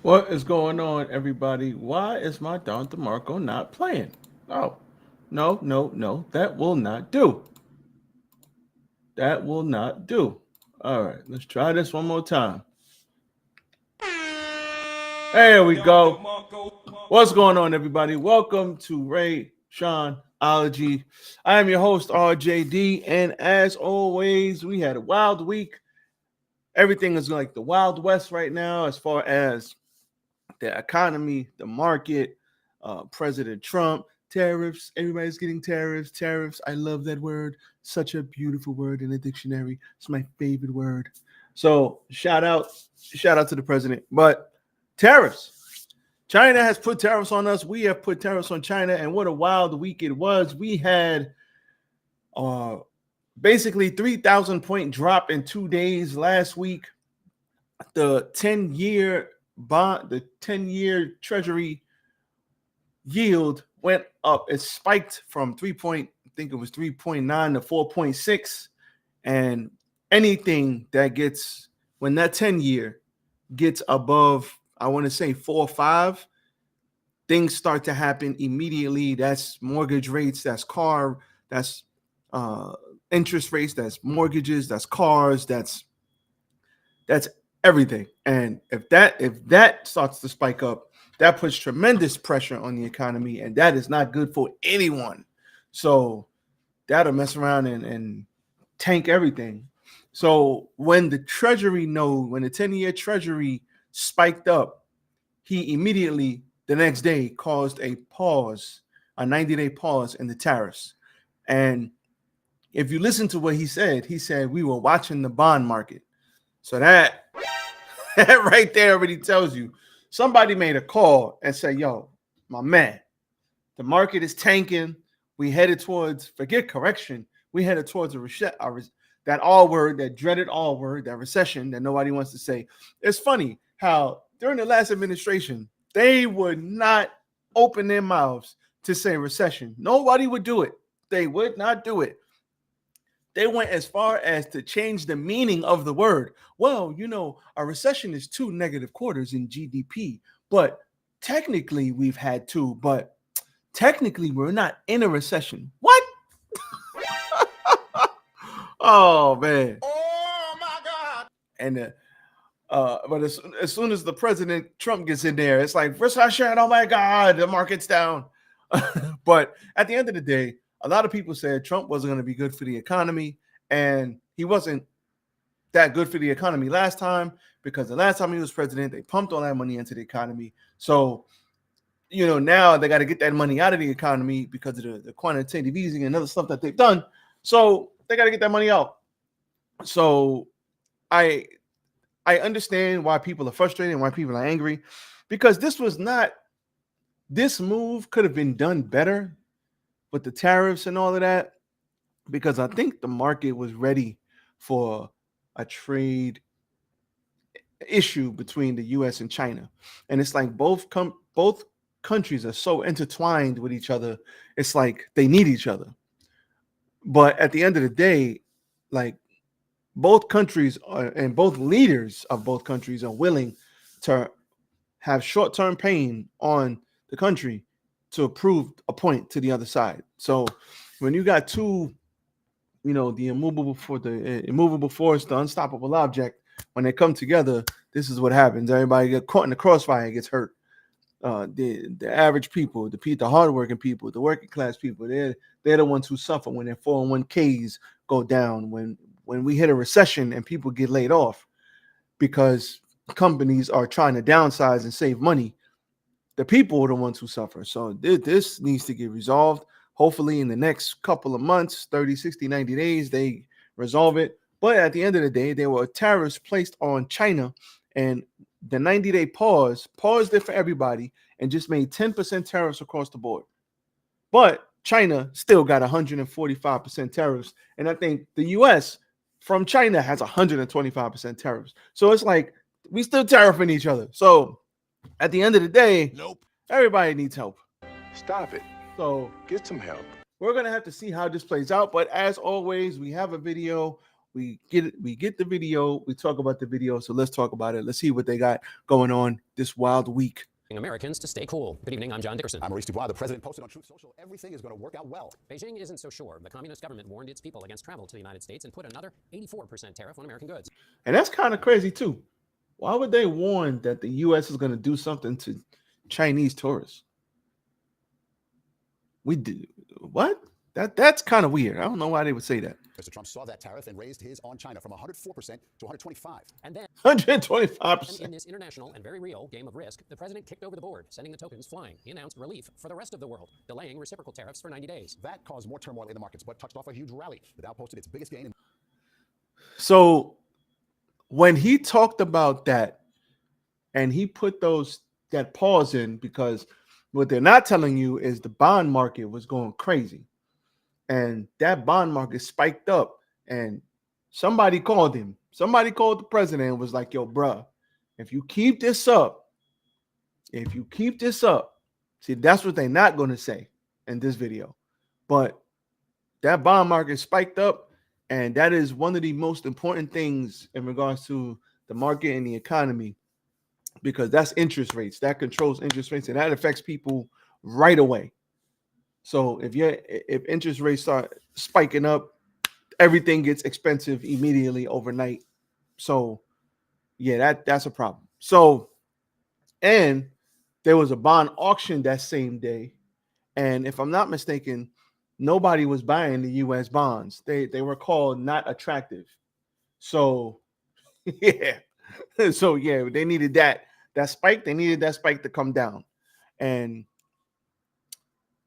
What is going on, everybody? Why is my Don DeMarco not playing? Oh, no, no, no. That will not do. That will not do. All right, let's try this one more time. There we go. What's going on, everybody? Welcome to Rashonology. I am your host, RJD, and as always, we had a wild week. Everything is like the Wild West right now as far as the economy, the market, President Trump, tariffs. Everybody's getting tariffs. Tariffs. I love that word. Such a beautiful word in the dictionary. It's my favorite word. So shout out to the president. But tariffs. China has put tariffs on us. We have put tariffs on China. And what a wild week it was. We had basically 3,000 point drop in 2 days last week. The 10-year bond, the 10-year treasury yield went up. It spiked from 3.9 to 4.6. And anything that gets, when that 10-year gets above, I want to say 4 or 5, things start to happen immediately. That's mortgage rates, that's car, that's interest rates, that's mortgages, that's cars, that's everything. And if that starts to spike up, that puts tremendous pressure on the economy, and that is not good for anyone. So that'll mess around and tank everything. So when the 10-year treasury spiked up, he immediately the next day caused a 90-day pause in the tariffs. And if you listen to what he said we were watching the bond market. So that right there already tells you somebody made a call and said, yo, my man, the market is tanking. We headed towards, forget correction, we headed towards that R word, that dreaded R word, that recession that nobody wants to say. It's funny how during the last administration, they would not open their mouths to say recession. Nobody would do it. They would not do it. They went as far as to change the meaning of the word. Well, a recession is 2 negative quarters in GDP, but technically we've had 2, but technically we're not in a recession. What? Oh, man. Oh, my God. And but as soon as the President Trump gets in there, it's like recession. Oh, my God, the market's down. But at the end of the day, a lot of people said Trump wasn't going to be good for the economy, and he wasn't that good for the economy last time because the last time he was president, they pumped all that money into the economy. So, now they got to get that money out of the economy because of the quantitative easing and other stuff that they've done. So they got to get that money out. So I understand why people are frustrated and why people are angry, because this move could have been done better with the tariffs and all of that, because I think the market was ready for a trade issue between the U.S. and China. And it's like both countries are so intertwined with each other. It's like they need each other. But at the end of the day, like both countries and both leaders of both countries are willing to have short-term pain on the country to prove a point to the other side. So when you got two, the immovable force, the unstoppable object, when they come together, this is what happens. Everybody get caught in the crossfire and gets hurt. The average people, the hardworking people, the working class people, they're the ones who suffer when their 401ks go down, when we hit a recession and people get laid off because companies are trying to downsize and save money. the people are the ones who suffer. So this needs to get resolved. Hopefully in the next couple of months, 30, 60, 90 days, they resolve it. But at the end of the day, there were tariffs placed on China, and the 90-day paused it for everybody and just made 10% tariffs across the board. But China still got 145% tariffs. And I think the US from China has 125% tariffs. So it's like we still tariffing each other. So at the end of the day, everybody needs help. Stop it. So get some help. We're gonna have to see how this plays out. But as always, we have a video. We get the video. We talk about the video. So let's talk about it. Let's see what they got going on this wild week. Americans to stay cool. Good evening, I'm John Dickerson. I'm Maurice Dubois. The president posted on Truth Social, everything is going to work out well. Beijing isn't so sure. The communist government warned its people against travel to the United States and put another 84% tariff on American goods. And that's kind of crazy too. Why would they warn that the U.S. is going to do something to Chinese tourists? We did what? That's kind of weird. I don't know why they would say that. Mr. Trump saw that tariff and raised his on China from 104% to 125%. And then 125%. in this international and very real game of risk, the president kicked over the board, sending the tokens flying. He announced relief for the rest of the world, delaying reciprocal tariffs for 90 days. That caused more turmoil in the markets, but touched off a huge rally. The Dow posted its biggest gain. So when he talked about that, and he put that pause in, because what they're not telling you is the bond market was going crazy. And that bond market spiked up, and somebody called him. Somebody called the president and was like, yo, bruh, if you keep this up, see, that's what they're not going to say in this video. But that bond market spiked up, and that is one of the most important things in regards to the market and the economy, because that's interest rates. That controls interest rates, and that affects people right away. So if interest rates start spiking up, everything gets expensive immediately overnight. So yeah, that's a problem. So, and there was a bond auction that same day, and if I'm not mistaken, nobody was buying the U.S. bonds. They were called not attractive. So yeah, so yeah, they needed that spike. They needed that spike to come down, and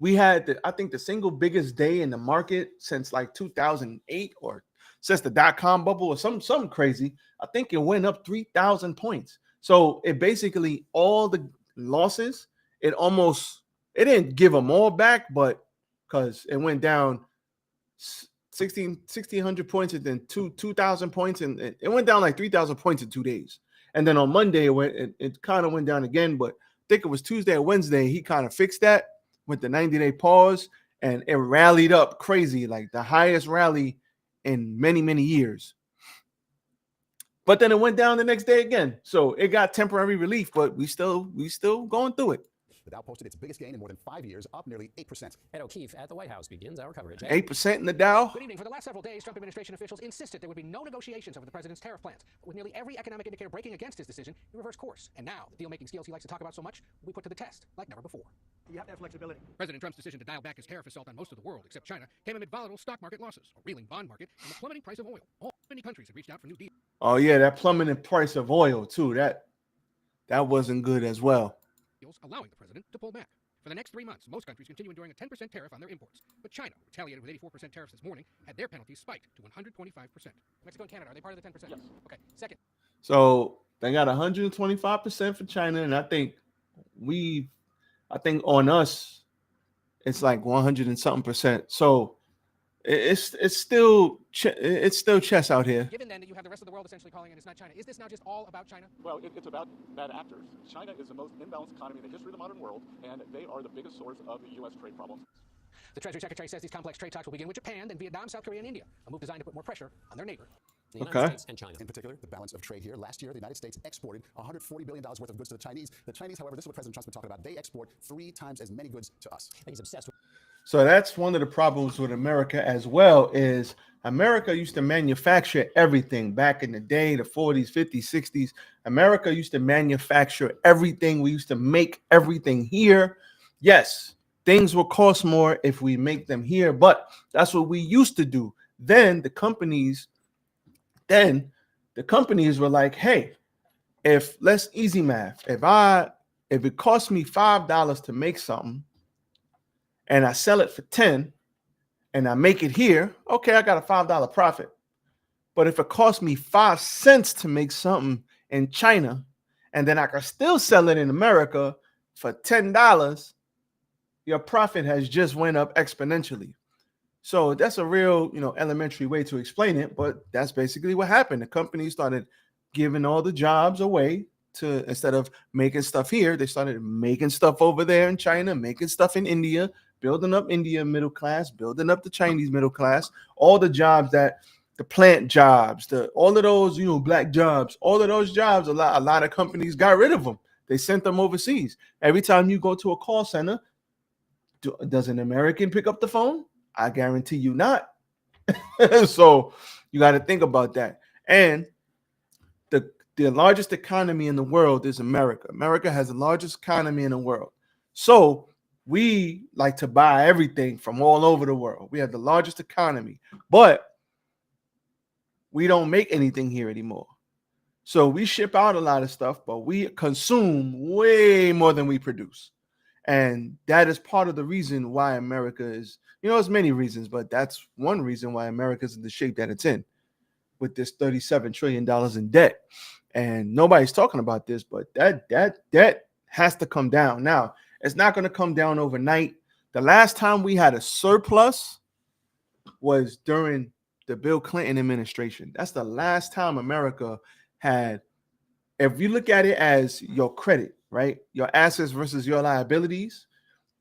we had, I think, the single biggest day in the market since like 2008 or since the dot-com bubble or something crazy. I think it went up 3,000 points. So it basically, all the losses, it didn't give them all back, but because it went down 1,600 points and then 2,000 points, and it went down like 3,000 points in 2 days. And then on Monday, it kind of went down again, but I think it was Tuesday or Wednesday, he kind of fixed that with the 90-day pause, and it rallied up crazy, like the highest rally in many, many years. But then it went down the next day again. So it got temporary relief, but we still going through it. The Dow posted its biggest gain in more than 5 years, up nearly 8%. Ed O'Keefe at the White House begins our coverage. 8% in the Dow. Good evening. For the last several days, Trump administration officials insisted there would be no negotiations over the president's tariff plans. With nearly every economic indicator breaking against his decision, he reversed course. And now, the deal-making skills he likes to talk about so much will be put to the test, like never before. You have to have flexibility. President Trump's decision to dial back his tariff assault on most of the world, except China, came amid volatile stock market losses, a reeling bond market, and the plummeting price of oil. Many countries have reached out for new deals. Oh yeah, that plummeting price of oil too. That wasn't good as well. Allowing the president to pull back. For the next 3 months, most countries continue enduring a 10% tariff on their imports. But China, who retaliated with 84% tariffs this morning, had their penalties spiked to 125%. Mexico and Canada, are they part of the 10%? Yes. Okay. Second. So they got 125% for China, and I think on us, it's like 100 and something percent. So it's still chess out here. Given then that you have the rest of the world essentially calling it, it's not China, is this now just all about China? Well, it's about bad actors. China is the most imbalanced economy in the history of the modern world, and they are the biggest source of the U.S. trade problems. The Treasury Secretary says these complex trade talks will begin with Japan, then Vietnam, South Korea, and India, a move designed to put more pressure on their neighbor. The United States and China. In particular, the balance of trade here. Last year, the United States exported $140 billion worth of goods to the Chinese. The Chinese, however, this is what President Trump's been talking about. They export 3 times as many goods to us. He's obsessed with. So that's one of the problems with America as well, is America used to manufacture everything back in the day, the 40s, 50s, 60s. America used to manufacture everything. We used to make everything here. Yes, things will cost more if we make them here, but that's what we used to do. Then the companies were like, hey, let's easy math. If if it costs me $5 to make something and I sell it for 10 and I make it here, okay, I got a $5 profit. But if it costs me 5 cents to make something in China and then I can still sell it in America for $10, your profit has just went up exponentially. So that's a real, elementary way to explain it, but that's basically what happened. The company started giving all the jobs away to, instead of making stuff here, they started making stuff over there in China, making stuff in India, building up India middle class, building up the Chinese middle class, all the jobs the plant jobs, all of those, black jobs, all of those jobs, a lot of companies got rid of them. They sent them overseas. Every time you go to a call center, does an American pick up the phone? I guarantee you not. So you got to think about that. And the largest economy in the world is America. America has the largest economy in the world. So we like to buy everything from all over the world. We have the largest economy, but we don't make anything here anymore. So we ship out a lot of stuff, but we consume way more than we produce. And that is part of the reason why America is, there's many reasons, but that's one reason why America is in the shape that it's in, with this $37 trillion in debt. And nobody's talking about this, but that debt has to come down. Now, it's not going to come down overnight. The last time we had a surplus was during the Bill Clinton administration. That's the last time America had, if you look at it as your credit, right? Your assets versus your liabilities.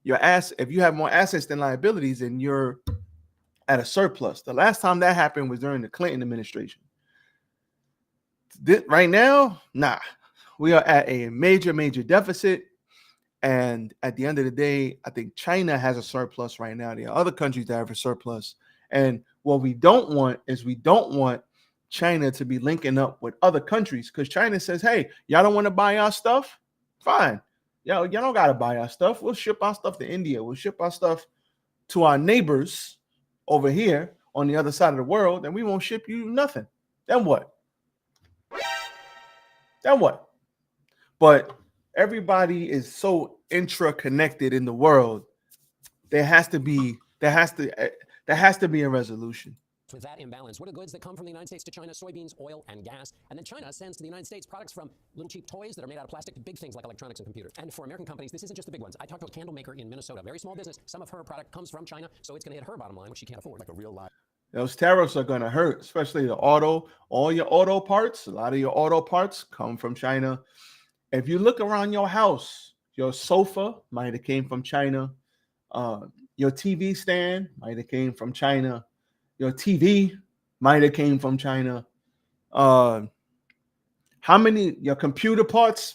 If you have more assets than liabilities, then you're at a surplus. The last time that happened was during the Clinton administration. Right now, nah. We are at a major deficit. And at the end of the day, I think China has a surplus right now. There are other countries that have a surplus. And what we don't want is China to be linking up with other countries, because China says, hey, y'all don't want to buy our stuff? Fine. Y'all don't got to buy our stuff. We'll ship our stuff to India. We'll ship our stuff to our neighbors over here on the other side of the world, and we won't ship you nothing. Then what? But everybody is so intra-connected in the world. There has to be a resolution. With that imbalance, what are goods that come from the United States to China? Soybeans, oil, and gas. And then China sends to the United States products from little cheap toys that are made out of plastic to big things like electronics and computers. And for American companies, this isn't just the big ones. I talked to a candle maker in Minnesota, a very small business. Some of her product comes from China, so it's going to hit her bottom line, which she can't afford. Like a real life. Those tariffs are going to hurt, especially all your auto parts. A lot of your auto parts come from China. If you look around your house, your sofa might have came from China. Your TV stand might have came from China. Your TV might have came from China. Your computer parts?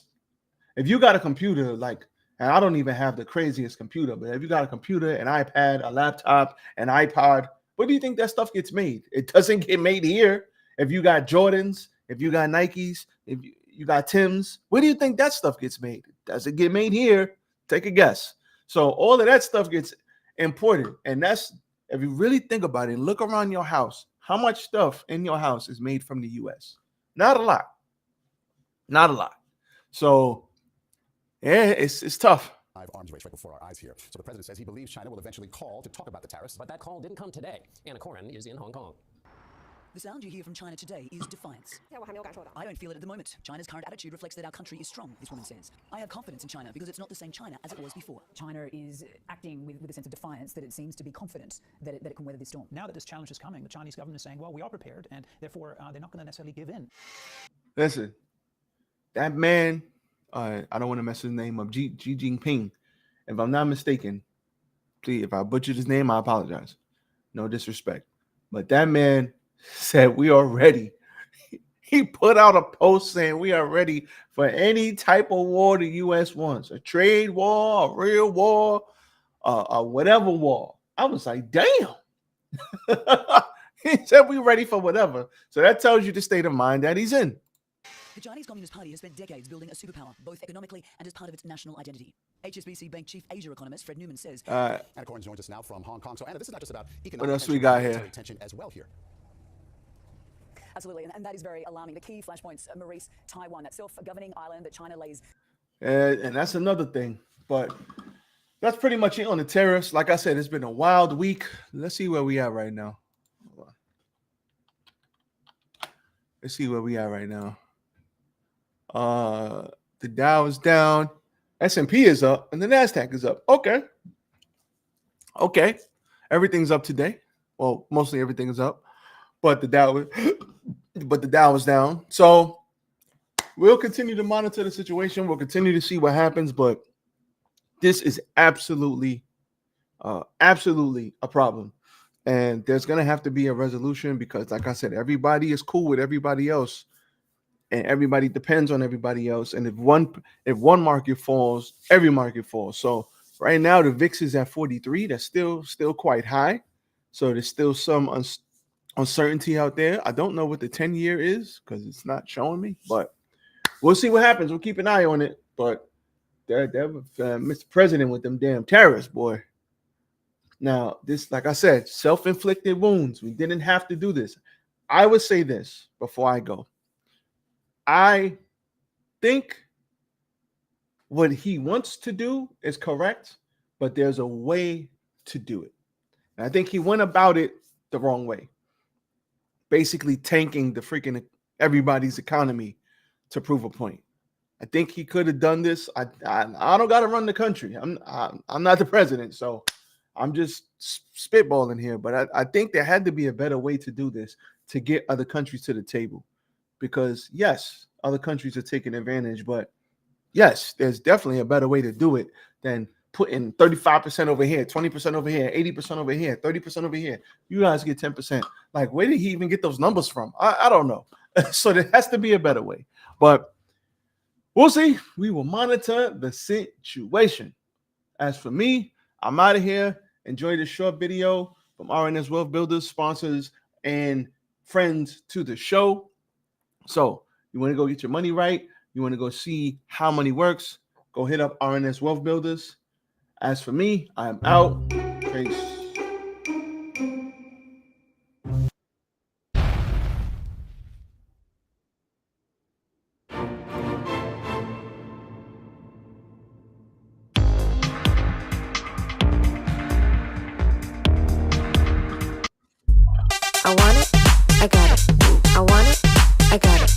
If you got a computer, and I don't even have the craziest computer, but if you got a computer, an iPad, a laptop, an iPod, where do you think that stuff gets made? It doesn't get made here. If you got Jordans, if you got Nikes, if you got Timbs, where do you think that stuff gets made? It doesn't get made here. Take a guess. So all of that stuff gets imported. And that's, if you really think about it, look around your house. How much stuff in your house is made from the U.S.? Not a lot. So, yeah, it's tough. Arms race right before our eyes here. So the president says he believes China will eventually call to talk about the tariffs. But that call didn't come today. Anna Koren is in Hong Kong. The sound you hear from China today is defiance. I don't feel it at the moment. China's current attitude reflects that our country is strong, this woman says. I have confidence in China because it's not the same China as it was before. China is acting with a sense of defiance that it seems to be confident that it can weather this storm. Now that this challenge is coming, the Chinese government is saying, well, we are prepared, and therefore they're not going to necessarily give in. Listen, that man, I don't want to mess his name up, Xi Jinping. If I'm not mistaken, please, if I butchered his name, I apologize. No disrespect. But that man said we are ready. He put out a post saying we are ready for any type of war the U.S. wants, a trade war, a real war, a whatever war. I was like, damn. He said we're ready for whatever. So that tells you the state of mind that he's in. The Chinese Communist Party has spent decades building a superpower, both economically and as part of its national identity. HSBC Bank Chief Asia economist Fred Newman says. Anna Koren joins us now from Hong Kong. So Anna, this is not just about economic what else we got here? Tension as well here. Absolutely, and that is very alarming. The key flashpoints, Maurice, Taiwan, that self-governing island that China lays. And that's another thing. But that's pretty much it on the tariffs. Like I said, it's been a wild week. Let's see where we are right now. Let's see where we are right now. The Dow is down, S&P is up, and the NASDAQ is up. Okay. Everything's up today. Well, mostly everything is up, but the Dow is down. So we'll continue to monitor the situation. We'll continue to see what happens, but this is absolutely a problem. And there's going to have to be a resolution because, like I said, everybody is cool with everybody else. And everybody depends on everybody else. And if one market falls, every market falls. So right now the VIX is at 43. That's still quite high. So there's still some uncertainty out there. I don't know what the 10-year is because it's not showing me, but we'll see what happens. We'll keep an eye on it. But there Mr. President with them damn tariffs, boy. Now, this, like I said, self-inflicted wounds. We didn't have to do this. I would say this before I go. I think what he wants to do is correct, but there's a way to do it. And I think he went about it the wrong way, basically tanking the freaking everybody's economy to prove a point. I think he could have done this. I don't got to run the country. I'm not the president, so I'm just spitballing here. But I think there had to be a better way to do this to get other countries to the table. Because, yes, other countries are taking advantage, but, yes, there's definitely a better way to do it than putting 35% over here, 20% over here, 80% over here, 30% over here. You guys get 10%. Like, where did he even get those numbers from? I don't know. So there has to be a better way. But we'll see. We will monitor the situation. As for me, I'm out of here. Enjoy this short video from RNS Wealth Builders, sponsors, and friends to the show. So you want to go get your money right? You want to go see how money works? Go hit up RNS Wealth Builders. As for me, I am out. Peace. I want it, I got it. I want it, I got it.